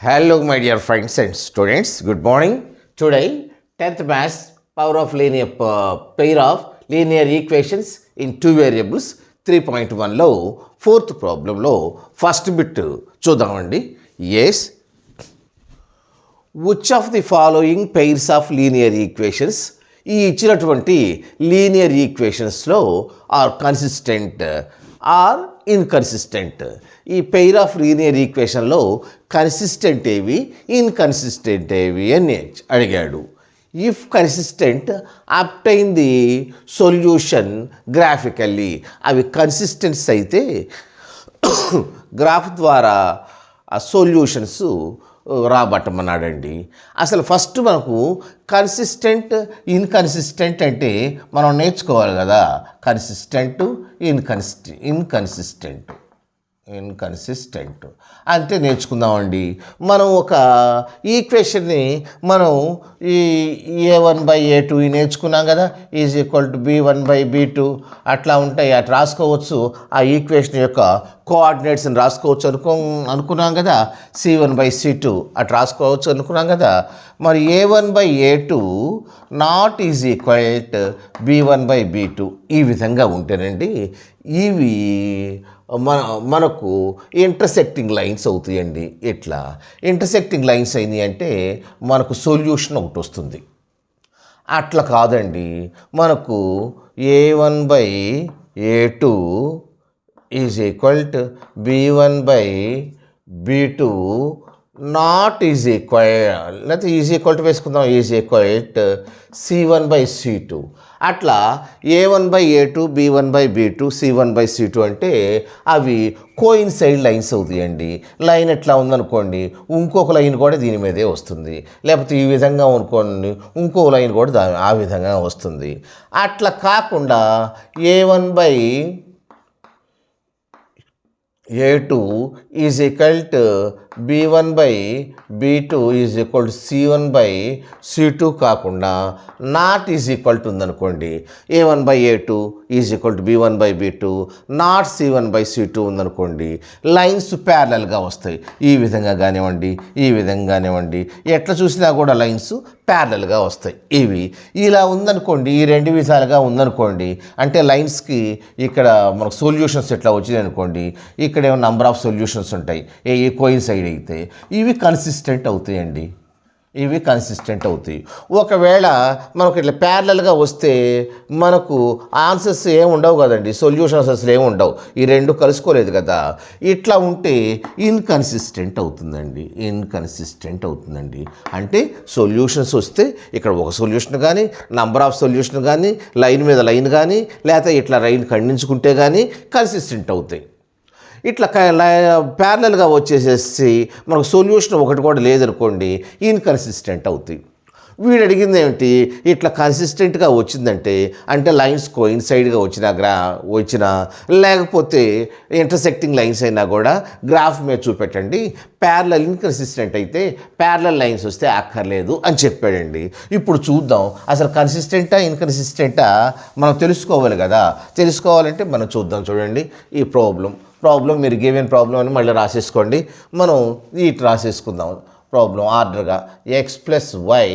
Hello, my dear friends and students. Good morning. Today, 10th Maths Power of Linear Pair of Linear Equations in Two Variables 3.1లో fourth ప్రాబ్లంలో first bit చూద్దామండి. Yes, which of the following pairs of linear equations ఈ ఇచ్చినటువంటి linear ఈక్వేషన్స్లో are consistent or inconsistent. ఈ pair of linear ఈక్వేషన్లో consistent ఏవి, inconsistent ఏవి అని అడిగాడు. If consistent, obtain the solution graphically. అవి కన్సిస్టెంట్స్ అయితే గ్రాఫ్ ద్వారా ఆ సొల్యూషన్స్ రాబట్టమన్నాడండి. అసలు ఫస్ట్ మనకు కన్సిస్టెంట్ ఇన్కన్సిస్టెంట్ అంటే మనం నేర్చుకోవాలి కదా. కన్సిస్టెంట్ ఇన్కన్సిస్టెంట్ అంటే నేర్చుకుందామండి. మనం ఒక ఈక్వేషన్ని మనం ఈ A1/A2 నేర్చుకున్నాం కదా, ఈజ్ ఈక్వల్ టు B1/B2 అట్లా ఉంటాయి. అట్లా రాసుకోవచ్చు. ఆ ఈక్వేషన్ యొక్క కోఆర్డినేట్స్ని రాసుకోవచ్చు అనుకున్నాం కదా. C1/C2 అట్లా రాసుకోవచ్చు అనుకున్నాం కదా. మరి A1/A2 not is equal to B1/B2 ఈ విధంగా ఉంటేనండి ఇవి మనకు ఇంటర్సెక్టింగ్ లైన్స్ అవుతాయండి. ఇట్లా ఇంటర్సెక్టింగ్ లైన్స్ అయినాయి అంటే మనకు సొల్యూషన్ ఒకటి వస్తుంది. అట్లా కాదండి, మనకు A1/A2 is equal to B1/B2 not is equal, లేకపోతే ఈజ్ ఈక్వల్ టు వేసుకుందాం, ఈజ్ ఈక్వల్ టు C1/C2. అట్లా A1/A2 B1/B2 C1/C2 అంటే అవి కోయిన్సైడ్ లైన్స్ అవుతాయండి. లైన్ ఎట్లా ఉందనుకోండి, ఇంకొక లైన్ కూడా దీని మీదే వస్తుంది. లేకపోతే ఈ విధంగా అనుకోండి, ఇంకో లైన్ కూడా ఆ విధంగా వస్తుంది. అట్లా కాకుండా A1/A2 is equal to B1/B2 is equal to C1/C2 కాకుండా నాట్ ఈజ్ ఈక్వల్ టు ఉందనుకోండి, A1/A2 is equal to B1/B2 not C1/C2 ఉందనుకోండి, లైన్స్ ప్యారలల్గా వస్తాయి. ఈ విధంగా కానివ్వండి, ఈ విధంగా కానివ్వండి, ఎట్లా చూసినా కూడా లైన్స్ ప్యారలల్గా వస్తాయి. ఇవి ఇలా ఉందనుకోండి, ఈ రెండు విధాలుగా ఉందనుకోండి, అంటే లైన్స్కి ఇక్కడ మనకు సొల్యూషన్స్ ఎట్లా వచ్చినాయి అనుకోండి, ఇక్కడ ఏమో నంబర్ ఆఫ్ సొల్యూషన్స్ ఉంటాయి. ఏ కోయిన్సైడ్ అయితే ఇవి కన్సిస్టెంట్ అవుతాయండి. ఇవి కన్సిస్టెంట్ అవుతాయి. ఒకవేళ మనకు ఇట్లా ప్యారలల్గా వస్తే మనకు ఆన్సర్స్ ఏమి ఉండవు కదండి, సొల్యూషన్స్ అసలు ఏమి ఉండవు. ఈ రెండు కలుసుకోలేదు కదా. ఇట్లా ఉంటే ఇన్కన్సిస్టెంట్ అవుతుందండి. అంటే సొల్యూషన్స్ వస్తే ఇక్కడ ఒక సొల్యూషన్ కానీ, నంబర్ ఆఫ్ సొల్యూషన్ కానీ, లైన్ మీద లైన్ కానీ, లేకపోతే ఇట్లా లైన్ ఖండించుకుంటే కానీ కన్సిస్టెంట్ అవుతాయి. ఇట్లా ప్యారలల్గా వచ్చేసేసి మనకు సొల్యూషన్ ఒకటి కూడా లేదనుకోండి, ఇన్కన్సిస్టెంట్ అవుతాయి. వీడు అడిగింది ఏమిటి, ఇట్లా కన్సిస్టెంట్గా వచ్చిందంటే అంటే లైన్స్ కోయిన్సైడ్గా వచ్చినా లేకపోతే ఇంటర్సెక్టింగ్ లైన్స్ అయినా కూడా గ్రాఫ్ మీద చూపెట్టండి. ప్యారలల్ ఇన్కన్సిస్టెంట్ అయితే ప్యారలల్ లైన్స్ వస్తే అక్కర్లేదు అని చెప్పాడండి. ఇప్పుడు చూద్దాం అసలు కన్సిస్టెంటా ఇన్కన్సిస్టెంటా మనం తెలుసుకోవాలి కదా. తెలుసుకోవాలంటే మనం చూద్దాం. చూడండి ఈ ప్రాబ్లం మీరు గివెన్ ప్రాబ్లం అని మళ్ళీ రాసేసుకోండి. మనం ఇటు రాసేసుకుందాం ప్రాబ్లం ఆర్డర్గా. x+y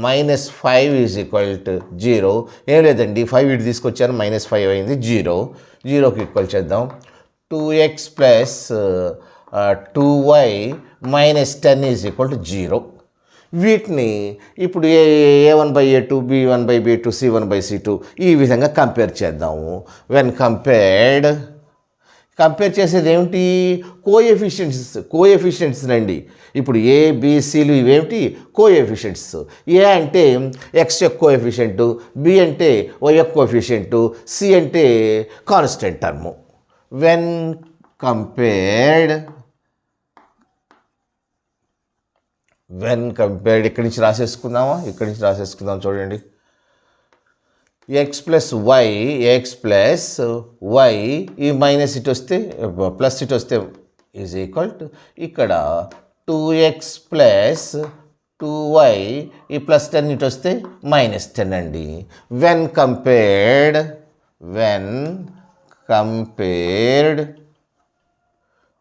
-5 is equal to 0. ఏం లేదండి, 5 ఇటు తీసుకొచ్చాను, -5 అయింది, 0కి ఈక్వల్ చేద్దాం. 2x + 2y -10 is equal to 0. వీటిని ఇప్పుడు A1/A2 B1/B2 C1/C2 ఈ విధంగా కంపేర్ చేద్దాము. వెన్ కంపేర్ చేసేది ఏమిటి, కోఎఫిషియెంట్స్ రండి. ఇప్పుడు ABCలు ఇవేమిటి, కోఎఫిషియెంట్స్. ఏ అంటే ఎక్స్ యొక్క కోఎఫిషియెంటు, బి అంటే వై యొక్క కోఎఫిషియెంటు, సి అంటే కాన్స్టెంట్ టర్ము. వెన్ కంపేర్డ్ ఇక్కడి నుంచి రాసేసుకుందాం. చూడండి, x+y ఈ మైనస్ ఇటు వస్తే ప్లస్ ఇటు వస్తే ఈజ్ ఈక్వల్ టు ఇక్కడ 2x + 2y ఈ +10 ఇటు వస్తే -10 అండి. వెన్ కంపేర్డ్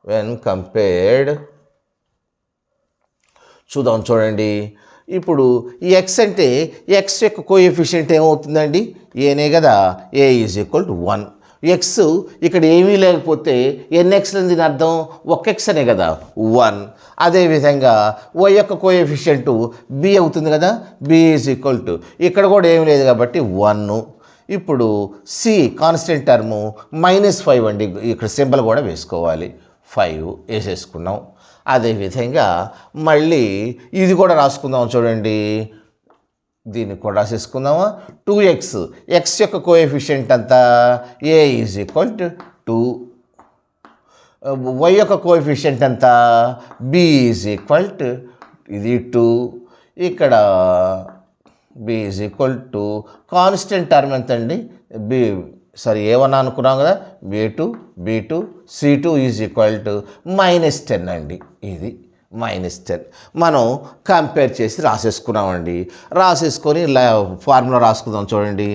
when compared చూద్దాం చూడండి. ఇప్పుడు ఈ ఎక్స్ అంటే ఎక్స్ యొక్క కోఎఫిషియంట్ ఏమవుతుందండి? ఏనే కదా. ఏ ఈజ్ ఈక్వల్ టు 1. ఎక్స్ ఇక్కడ ఏమీ లేకపోతే ఎన్ఎక్స్ అని దీని అర్థం ఒక ఎక్స్ అనే కదా 1. అదేవిధంగా వై యొక్క కోఎఫిషియంట్ బి అవుతుంది కదా. బి ఈజ్ ఈక్వల్ టు ఇక్కడ కూడా ఏమీ లేదు కాబట్టి 1. ఇప్పుడు సి కాన్స్టెంట్ టర్ము -5 అండి. ఇక్కడ సింబల్ కూడా వేసుకోవాలి. 5 వేసేసుకున్నాం. అదేవిధంగా మళ్ళీ ఇది కూడా రాసుకుందాం చూడండి. దీన్ని కూడా రాసేసుకుందామా. 2x ఎక్స్ యొక్క కోఎఫిషియంట్ అంతా a is equal to 2. Y యొక్క కోఎఫిషియంట్ అంతా బి ఈజ్ ఈక్వల్ టు ఇది 2. ఇక్కడ b is equal to constant term ఎంత అండి? A1 అనుకున్నాం కదా. B2 C2 is equal to -10 అండి. ఇది -10 మనం కంపేర్ చేసి రాసేసుకున్నామండి. రాసేసుకొని ఫార్ములా రాసుకుందాం చూడండి.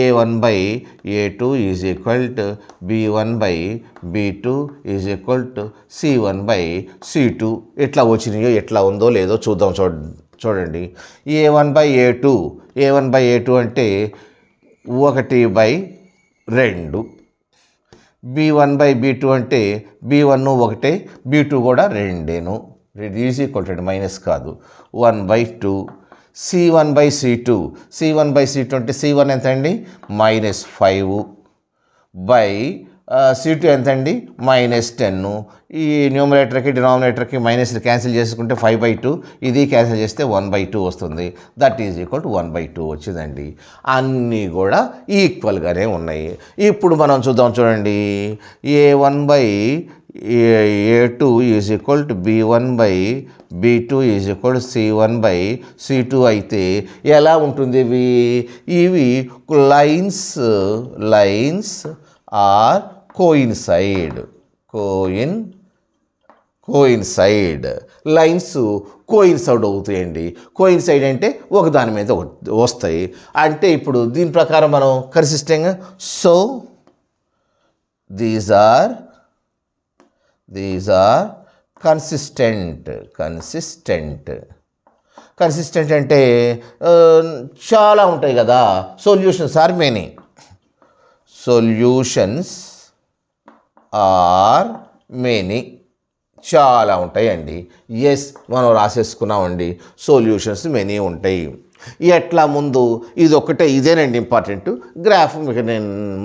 A1/A2 is equal to B1/B2 is equal to C1/C2. ఎట్లా వచ్చినాయో ఎట్లా ఉందో లేదో చూద్దాం చూడండి. A1/A2 అంటే 1/2. B1/B2 అంటే B1 1, B2 కూడా 2. ఈజ్ ఈక్వల్ టు మైనస్ కాదు 1/2. C1/C2 అంటే C1 ఎంత అండి? -5 బై C2 ఎంత అండి? -10. ఈ న్యూమరేటర్కి డినామినేటర్కి మైనస్లు క్యాన్సిల్ చేసుకుంటే 5/2, ఇది క్యాన్సిల్ చేస్తే 1/2 వస్తుంది. దట్ ఈజ్ ఈక్వల్ టు 1/2 వచ్చిందండి. అన్నీ కూడా ఈక్వల్గానే ఉన్నాయి. ఇప్పుడు మనం చూద్దాం చూడండి. A1/A2 is equal to B1/B2 is equal to C1/C2 అయితే ఎలా ఉంటుంది? ఇవి lines are coincide. Lines coincide అవుతాయండి. కోయిన్సైడ్ అంటే ఒక దాని మీద వస్తాయి. అంటే ఇప్పుడు దీని ప్రకారం మనం కన్సిస్టెంట్గా సో దీస్ ఆర్ కన్సిస్టెంట్ అంటే చాలా ఉంటాయి కదా. Solutions are many. చాలా ఉంటాయండి. ఎస్ మనం రాసేసుకున్నామండి. సొల్యూషన్స్ మెనీ ఉంటాయి. ఎట్లా ముందు ఇదేనండి ఇంపార్టెంట్. గ్రాఫ్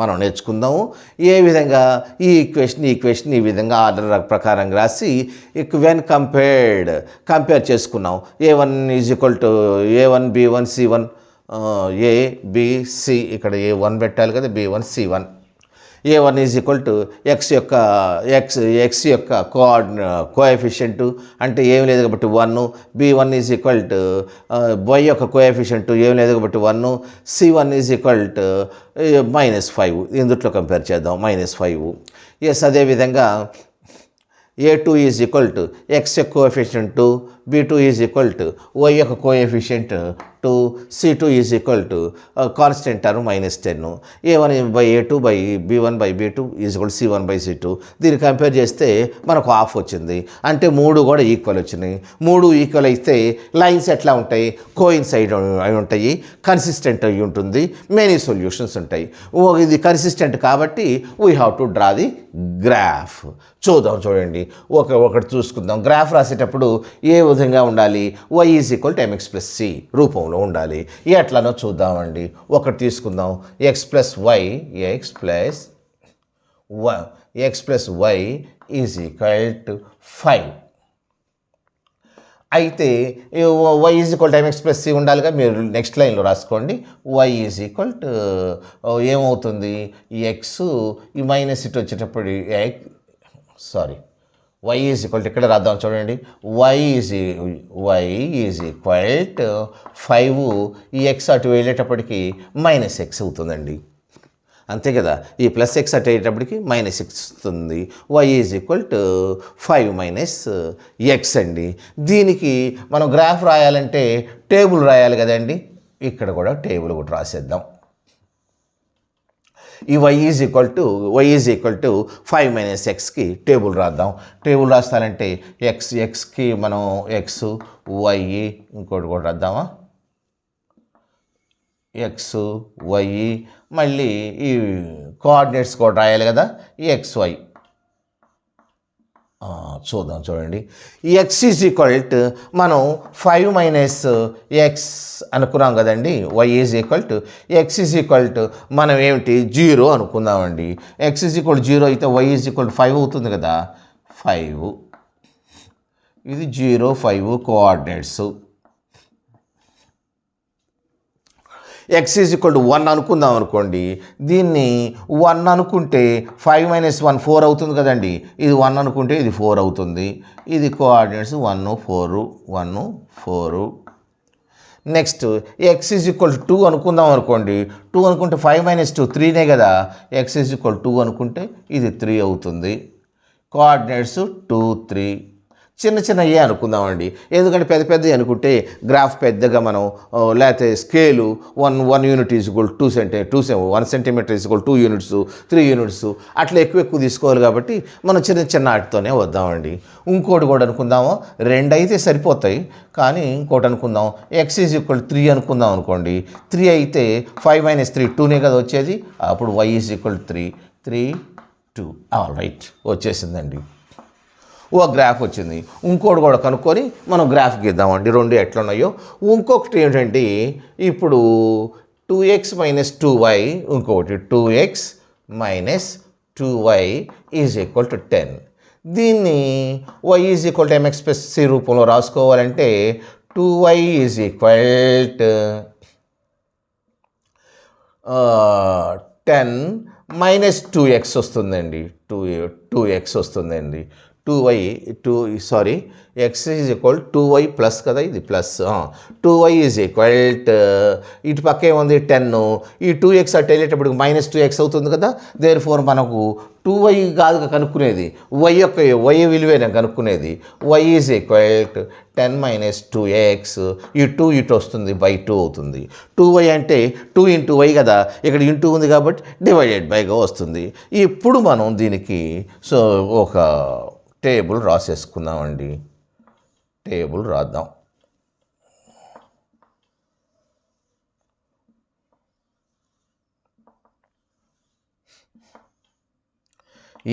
మనం నేర్చుకుందాము. ఏ విధంగా ఈ ఈక్వేషన్ ఈ విధంగా ఆర్డర్ ప్రకారం రాసి వెన్ కంపేర్ చేసుకున్నాం. A1 is equal to A1 B1 C1 ABC. ఇక్కడ A1 పెట్టాలి కదా. B1 C1. A1 is equal to x యొక్క కోఎఫిషియంట్ అంటే ఏం లేదు కాబట్టి 1. B1 is equal to y యొక్క కోఎఫిషియంట్ ఏం లేదు కాబట్టి 1. C1 is equal to -5. ఇందుట్లో కంపేర్ చేద్దాం. -5. ఎస్ అదేవిధంగా A2 is equal to x యొక్క coefficient 2. B2 is equal to y యొక్క coefficient 2. C2 is equal to constant term -10. A1/A2 B1/B2 is equal C1/C2. దీన్ని కంపేర్ చేస్తే మనకు హాఫ్ వచ్చింది. అంటే 3 కూడా ఈక్వల్ వచ్చినాయి. 3 ఈక్వల్ అయితే లైన్స్ ఎట్లా ఉంటాయి? కోయిన్సైడ్ అయి ఉంటాయి. కన్సిస్టెంట్ అయి ఉంటుంది. మెనీ సొల్యూషన్స్ ఉంటాయి. ఇది కన్సిస్టెంట్ కాబట్టి we have to draw the graph. చూడండి. ఒకటి చూసుకుందాం. గ్రాఫ్ రాసేటప్పుడు ఏ విధంగా ఉండాలి? y is equal to mx plus c రూపంలో ఉండాలి. ఎట్లానో చూద్దామండి. ఒకటి తీసుకుందాం. x plus y is equal to 5. అయితే y is equal to mx plus c ఉండాలిగా. మీరు నెక్స్ట్ లైన్లో రాసుకోండి. y ఈజ్ ఈక్వల్ టు ఏమవుతుంది? ఎక్స్ ఈ మైనస్ ఇటు వచ్చేటప్పుడు y ఈజ్ ఈక్వల్ టు ఇక్కడ రాద్దాం చూడండి. y is equal to 5. ఈ ఎక్స్ అటు వెళ్ళేటప్పటికి -x అవుతుందండి. అంతే కదా. ఈ +x అటు అయ్యేటప్పటికి -x వస్తుంది. y is equal to 5 - x అండి. దీనికి మనం గ్రాఫ్ రాయాలంటే టేబుల్ రాయాలి కదండి. ఇక్కడ కూడా టేబుల్ రాసేద్దాం. ఈ y is equal to 5 minus ఎక్స్కి టేబుల్ రాద్దాం. టేబుల్ రాస్తానంటే ఎక్స్కి మనం ఎక్స్ వై ఇంకోటి కూడా రాద్దామా, ఎక్స్ వై మళ్ళీ ఈ కోఆర్డినేట్స్ కూడా రాయాలి కదా, ఈ ఎక్స్ వై చూద్దాం. చూడండి, ఈ ఎక్స్ ఈజ్ ఈక్వల్ టు మనం 5 మైనస్ ఎక్స్ అనుకున్నాం కదండి. Y is equal to x is equal to మనం ఏమిటి 0 అనుకుందామండి. ఎక్స్ ఈజ్ ఈక్వల్ 0 అయితే వై ఈజ్ ఈక్వల్ 5 అవుతుంది కదా. 5 ఇది 0 5 coordinates. X is equal to 1 అనుకుందాం అనుకోండి. దీన్ని 1 అనుకుంటే 5 మైనస్ 1 4 అవుతుంది కదండి. ఇది 1 అనుకుంటే ఇది 4 అవుతుంది. ఇది coordinates 1 4 1 4. Next X is equal 2 అనుకుందాం అనుకోండి. 2 అనుకుంటే 5 మైనస్ 2 3నే కదా. ఎక్స్ ఈజ్ ఈక్వల్ 2 అనుకుంటే ఇది 3 అవుతుంది. కోఆర్డినేట్స్ 2 3. చిన్న చిన్న ఏ అనుకుందామండి, ఎందుకంటే పెద్ద పెద్దవి అనుకుంటే గ్రాఫ్ పెద్దగా మనం లేకపోతే scale 1 unit is equal 1 centimetre is equal 2 units 3 units అట్లా ఎక్కువ తీసుకోవాలి కాబట్టి మనం చిన్న వాటితోనే వద్దామండి. ఇంకోటి కూడా అనుకుందాము, 2 అయితే సరిపోతాయి కానీ ఇంకోటి అనుకుందాం. ఎక్స్ ఈజ్ ఈక్వల్ 3 అనుకుందాం అనుకోండి. 3 అయితే 5 మైనస్ 3 2నే కదా వచ్చేది. అప్పుడు వై ఈజ్ ఈక్వల్ 3 3 2. రైట్, వచ్చేసిందండి, ఓ గ్రాఫ్ వచ్చింది. ఇంకోటి కూడా కనుక్కొని మనం గ్రాఫ్ గీద్దామండి, 2 ఎట్లా ఉన్నాయో. ఇంకొకటి ఏంటంటే ఇప్పుడు 2x మైనస్ 2y, ఇంకొకటి 2x minus 2y is equal to 10. దీన్ని y is equal to mx plus c రూపంలో రాసుకోవాలంటే 2y is equal to 10 minus 2x వస్తుందండి. 2x వస్తుందండి. 2y X is equal 2y plus కదా, ఇది ప్లస్. 2y ఈజ్ ఈక్వల్ ఇటు పక్క ఏముంది 10. ఈ 2x అటు వెళ్ళేటప్పటికి మైనస్ 2x అవుతుంది కదా. దేర్ఫోర్ మనకు 2y కాదు కనుక్కునేది, y విలువేనా కనుక్కునేది. y is equal 10 minus 2x. ఈ 2 ఇటు వస్తుంది, బై 2 అవుతుంది. 2y అంటే 2 ఇంటూ y కదా, ఇక్కడ ఇంటూ ఉంది కాబట్టి డివైడెడ్ బైగా వస్తుంది. ఇప్పుడు మనం దీనికి ఒక టేబుల్ రాసేసుకుందామండి. టేబుల్ రాద్దాం.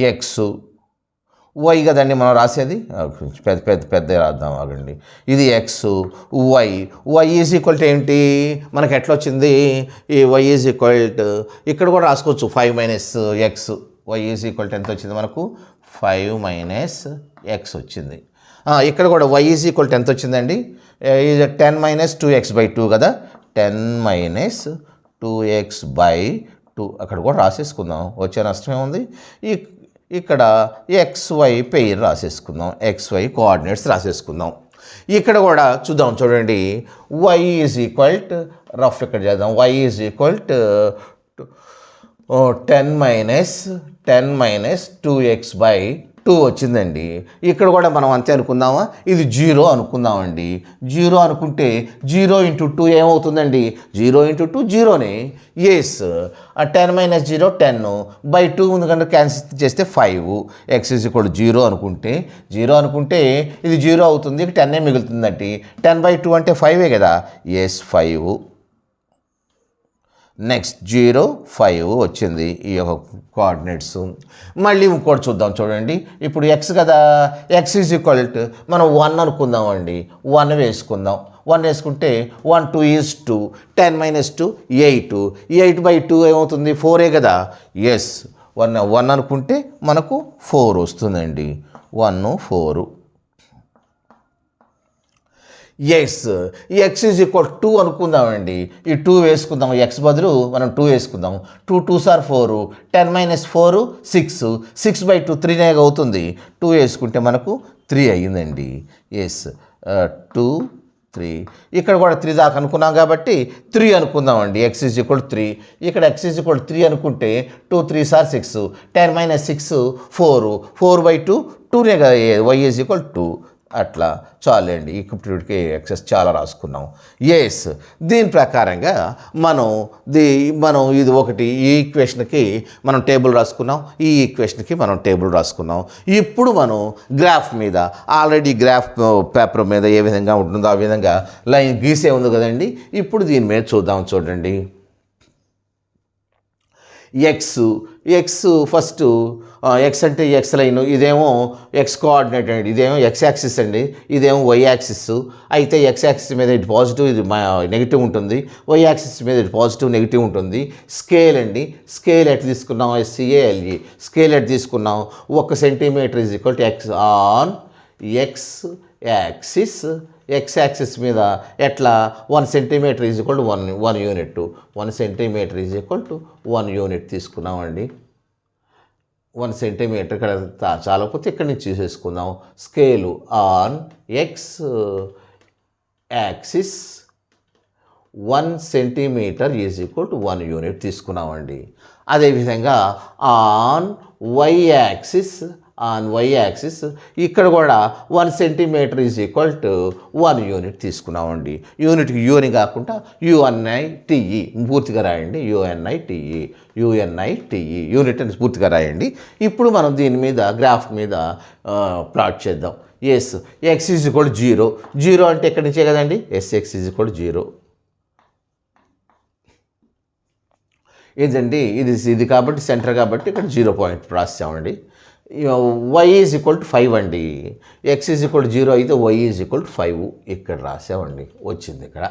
ఎక్స్ వై కదండి మనం రాసేది, పెద్ద రాద్దాం ఆగండి. ఇది x y is equal to ఏంటి మనకి ఎట్లా వచ్చింది, ఈ వై ఈజ్ ఈక్వల్ టు ఇక్కడ కూడా రాసుకోవచ్చు 5 minus x. Y is equal to ఎంత వచ్చింది మనకు 5 మైనస్ ఎక్స్ వచ్చింది. ఇక్కడ కూడా వై ఈజ్ ఈక్వల్ టు ఎంత వచ్చిందండి, 10 మైనస్ 2x బై 2 కదా. 10 మైనస్ 2x బై 2 అక్కడ కూడా రాసేసుకుందాం, వచ్చే నష్టమే ఉంది. ఇక్కడ XY పెయిర్ రాసేసుకుందాం, XY కోఆర్డినేట్స్ రాసేసుకుందాం. ఇక్కడ కూడా చూడండి, y is equal to rough ఇక్కడ చేద్దాం. y is equal to 10 minus 2x by 2 వచ్చిందండి. ఇక్కడ కూడా మనం అంతే అనుకుందామా, ఇది 0 అనుకుందామండి. 0 అనుకుంటే 0 ఇంటూ 2 ఏమవుతుందండి, 0 ఇంటూ 2 0నే. ఎస్, 10 మైనస్ 0 10 బై 2 ఉంది కనుక క్యాన్సిల్ చేస్తే 5. ఎక్స్ ఈజ్ ఈక్వల్ 0 అనుకుంటే ఇది 0 అవుతుంది, ఇక 10 మిగులుతుందండి. 10 బై 2 అంటే 5 కదా. ఎస్ 5. నెక్స్ట్ 0 5 వచ్చింది ఈ యొక్క కోఆర్డినేట్స్. మళ్ళీ ఇంకోటి చూద్దాం. చూడండి, ఇప్పుడు ఎక్స్ కదా, ఎక్స్ ఈజ్ ఈక్వల్ టు మనం 1 అనుకుందామండి. 1 వేసుకుందాం. 1 వేసుకుంటే 1 2 ఈజ్ 2. 10 మైనస్ 2 8. 8 బై 2 ఏమవుతుంది 4 కదా. ఎస్, 1 అనుకుంటే మనకు 4 వస్తుందండి. 1 4. ఎస్, ఈ ఎక్స్ ఈజ్ ఈక్వల్ 2 అనుకుందామండి. ఈ 2 వేసుకుందాం, ఎక్స్ బదులు మనం 2 వేసుకుందాం. 2 2s are 4. 10 మైనస్ 4 6. 6 బై 2 3 అవుతుంది. 2 వేసుకుంటే మనకు 3 అయ్యిందండి. ఎస్ 2 3. ఇక్కడ కూడా 3 దాకా అనుకున్నాం కాబట్టి 3 అనుకుందామండి. X is equal 3. ఇక్కడ ఎక్స్ ఈజ్ ఈక్వల్ 3 అనుకుంటే 2 3s are 6. 10 మైనస్ 6 4. 4 బై 2 2నే కదా. Y is equal 2. అట్లా చాలండి. ఇప్పటికి ఎక్సెస్ చాలా రాసుకున్నాం. ఎస్, దీని ప్రకారంగా మనం ఇది ఒకటి, ఈ ఈక్వేషన్కి మనం టేబుల్ రాసుకున్నాం, ఈ ఈక్వేషన్కి మనం టేబుల్ రాసుకున్నాం. ఇప్పుడు మనం గ్రాఫ్ మీద ఆల్రెడీ గ్రాఫ్ పేపర్ మీద ఏ విధంగా ఉంటుందో ఆ విధంగా లైన్ గీసే ఉంది కదండి. ఇప్పుడు దీని మీద చూడండి. ఎక్స్ ఫస్ట్ ఎక్స్ అంటే ఎక్స్ లైన్, ఇదేమో ఎక్స్ కోఆర్డినేట్ అండి, ఇదేమో ఎక్స్ యాక్సిస్ అండి, ఇదేమో వై యాక్సిస్. అయితే ఎక్స్ యాక్సిస్ మీద ఇది పాజిటివ్, ఇది నెగిటివ్ ఉంటుంది. వై యాక్సిస్ మీద ఇది పాజిటివ్ నెగిటివ్ ఉంటుంది. స్కేల్ అండి, స్కేల్ ఎట్ తీసుకున్నాం, SCALE స్కేల్ ఎట్ తీసుకున్నాం. 1 centimetre is equal to x on x axis. X axis మీద ఎట్లా 1 centimetre is equal to 1 unit. 1 centimetre is equal to 1 unit తీసుకున్నామండి. 1 సెంటీమీటర్ ఇక్కడ చాలకపోతే ఇక్కడి నుంచి తీసేసుకుందాం. Scale on x axis 1 centimetre is equal to 1 unit తీసుకున్నామండి. అదేవిధంగా ఆన్ వై యాక్సిస్ ఇక్కడ కూడా 1 centimetre is equal to 1 unit తీసుకున్నామండి. యూనిట్కి యూని కాకుండా UNITE పూర్తిగా రాయండి. UNITE యూనిట్ అని పూర్తిగా రాయండి. ఇప్పుడు మనం దీని మీద గ్రాఫ్ మీద ప్లాట్ చేద్దాం. ఎక్స్ ఈజ్ ఈక్వల్ టు 0 అంటే ఎక్కడి నుంచే కదండి, SX ఈజ్ ఈక్వల్ టు 0. ఇదండి, ఇది కాబట్టి సెంటర్ కాబట్టి ఇక్కడ 0 పాయింట్ రాసామండి. y ఈజ్ ఈక్వల్ టు 5 అండి. ఎక్స్ ఈజ్ ఈక్వల్ టు 0 అయితే y ఈజ్ ఈక్వల్ టు 5 ఇక్కడ రాసామండి, వచ్చింది ఇక్కడ.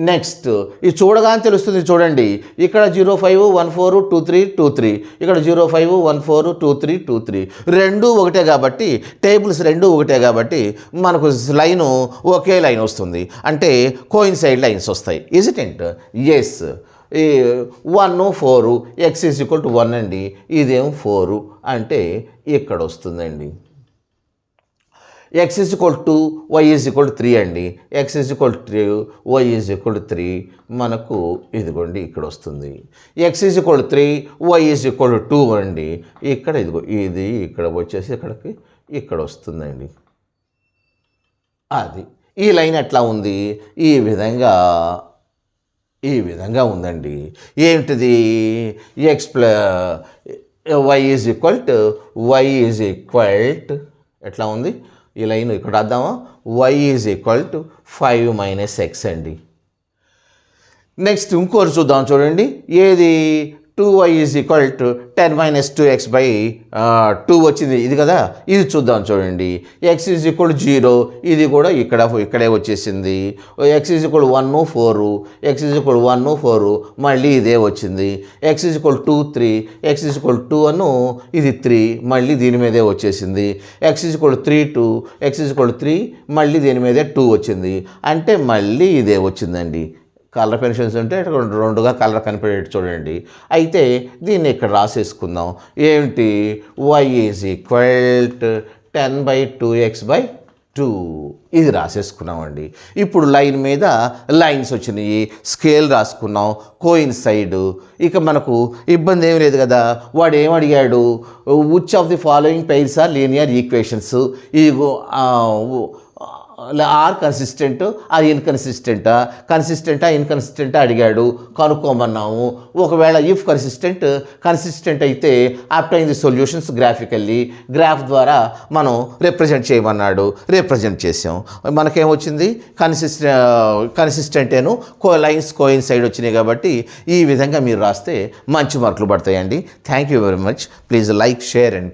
నెక్స్ట్ ఇది చూడగానే తెలుస్తుంది చూడండి. ఇక్కడ 0, 5, 1, 4, 2, 3, 2, 3. ఇక్కడ 0, 5, 1, 4, 2, 3, 2, 3. రెండూ ఒకటే కాబట్టి, టేబుల్స్ రెండూ ఒకటే కాబట్టి మనకు లైను ఒకే లైన్ వస్తుంది. అంటే కోయిన్సైడ్ లైన్స్ వస్తాయి. ఇజ్ ఇట్ ఏంట్? Yes. 1, 4 x is equal to 1 అండి. ఇదేమో 4 అంటే ఇక్కడ వస్తుందండి. X is equal to y is equal to 3 అండి. X is equal to 2, y is equal to 3 మనకు ఇదిగోండి ఇక్కడ వస్తుంది. X is equal to 3, y is equal to 2 అండి. ఇక్కడ ఇది ఇక్కడ వచ్చేసి ఇక్కడ వస్తుందండి. అది ఈ లైన్ ఎట్లా ఉంది, ఈ విధంగా ఉందండి. ఏంటిది? వై ఈజ్ ఈక్వల్ టు ఎట్లా ఉంది ఈ లైన్? ఇక్కడ రాద్దామా? Y is equal to 5 - x అండి. నెక్స్ట్ ఇంకోటి చూద్దాం చూడండి. ఏది? 2y is equal to 10 - 2x by 2 వచ్చింది ఇది కదా. ఇది చూద్దాం చూడండి. ఎక్స్ ఈజ్ ఈక్వల్ 0, ఇది కూడా ఇక్కడే వచ్చేసింది. X is equal 1, 4, x is equal 1, 4 మళ్ళీ ఇదే వచ్చింది. X is equal 2, 3, X is equal 2 అను ఇది 3 మళ్ళీ దీని మీదే వచ్చేసింది. X is equal 3, 2, X is equal 3 మళ్ళీ దీని మీదే 2 వచ్చింది. అంటే మళ్ళీ ఇదే వచ్చిందండి. కలర్ పెన్షన్స్ ఉంటే రెండుగా కలర్ కనిపెట్టేట్టు చూడండి. అయితే దీన్ని ఇక్కడ రాసేసుకుందాం. ఏమిటి? Why is equal to 10/2x/2 ఇది రాసేసుకున్నామండి. ఇప్పుడు లైన్ మీద లైన్స్ వచ్చినాయి, స్కేల్ రాసుకున్నాం, కోయిన్సైడ్. ఇక మనకు ఇబ్బంది ఏమి లేదు కదా. వాడు ఏమడిగాడు? Which of the following pairs are linear equations? ఇది ఆర్ కన్సిస్టెంట్, ఆర్ ఇన్కన్సిస్టెంటా, ఇన్కన్సిస్టెంటా అడిగాడు, కనుక్కోమన్నాము. ఒకవేళ ఇఫ్ కన్సిస్టెంట్ అయితే applying the solutions graphically, graph ద్వారా మనం రిప్రజెంట్ చేయమన్నాడు. రిప్రజెంట్ చేసాం. మనకేమొచ్చింది? కన్సిస్టెంటేను లైన్స్ కోయిన్సైడ్ వచ్చినాయి కాబట్టి ఈ విధంగా మీరు రాస్తే మంచి మార్కులు పడతాయండి. Thank you very much. Please like, share and